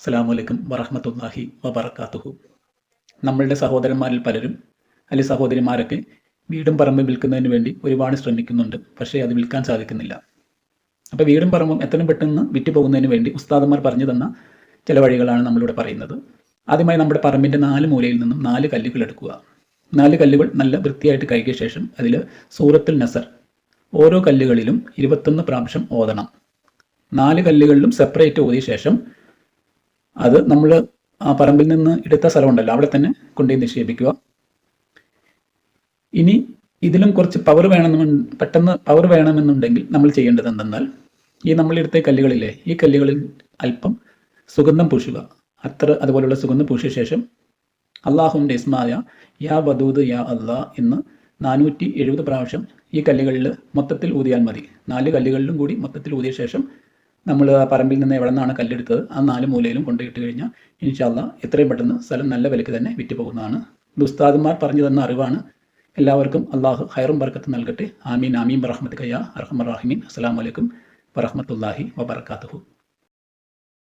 അസ്സലാമു അലൈക്കും വറഹ്മത്തുള്ളാഹി വബറകാതുഹു. നമ്മളുടെ സഹോദരന്മാരിൽ പലരും അല്ലെങ്കിൽ സഹോദരിമാരൊക്കെ വീടും പറമ്പും വിൽക്കുന്നതിന് വേണ്ടി ഒരുപാട് ശ്രമിക്കുന്നുണ്ട്. പക്ഷേ അത് വിൽക്കാൻ സാധിക്കുന്നില്ല. അപ്പോൾ വീടും പറമ്പും എത്രയും പെട്ടെന്ന് വിറ്റ് പോകുന്നതിന് വേണ്ടി ഉസ്താദന്മാർ പറഞ്ഞു തന്ന ചില വഴികളാണ് നമ്മളിവിടെ പറയുന്നത്. ആദ്യമായി നമ്മുടെ പറമ്പിൻ്റെ 4 മൂലയിൽ നിന്നും 4 കല്ലുകൾ എടുക്കുക. 4 കല്ലുകൾ നല്ല വൃത്തിയായിട്ട് കഴുകിയ ശേഷം അതിൽ സൂറത്തുൽ നസർ ഓരോ കല്ലുകളിലും 21 പ്രാവശ്യം ഓതണം. 4 കല്ലുകളിലും സെപ്പറേറ്റ് ഓതിയ ശേഷം അത് നമ്മൾ ആ പറമ്പിൽ നിന്ന് എടുത്ത സ്ഥലമുണ്ടല്ലോ അവിടെ തന്നെ കൊണ്ടുപോയി നിക്ഷേപിക്കുക. ഇനി ഇതിലും കുറച്ച് പവർ പെട്ടെന്ന് പവർ വേണമെന്നുണ്ടെങ്കിൽ നമ്മൾ ചെയ്യേണ്ടത് എന്തെന്നാൽ, ഈ നമ്മളെടുത്ത കല്ലുകളില്ലേ, ഈ കല്ലുകളിൽ അല്പം സുഗന്ധം പൂശുക. അതുപോലുള്ള സുഗന്ധം പൂശിയ ശേഷം അള്ളാഹുവിൻ്റെ ഇസ്മായ യാ വദൂദ് യാ അള്ളാ എന്ന് 470 പ്രാവശ്യം ഈ കല്ലുകളിൽ മൊത്തത്തിൽ ഊതിയാൽ മതി. 4 കല്ലുകളിലും കൂടി മൊത്തത്തിൽ ഊതിയ ശേഷം നമ്മൾ ആ പറമ്പിൽ നിന്ന് എവിടെ നിന്നാണ് കല്ലെടുത്തത് ആ 4 മൂലയിലും കൊണ്ടുപോയിട്ട് കഴിഞ്ഞാൽ ഇൻഷാ അല്ലാഹ് എത്രയും പെട്ടെന്ന് സ്ഥലം നല്ല വിലയ്ക്ക് തന്നെ വിറ്റ് പോകുന്നതാണ്. ഇത് ഉസ്താദന്മാർ പറഞ്ഞു തന്ന അറിവാണ്. എല്ലാവർക്കും അള്ളാഹു ഖൈറും ബർക്കത്തും നൽകട്ടെ. ആമീൻ ആമീൻ ബറഹ്മത്തുക യാ അർഹമർ റഹീമീൻ. അസ്സലാമു അലൈക്കും വറഹ്മത്തുള്ളാഹി വബറകാതുഹു.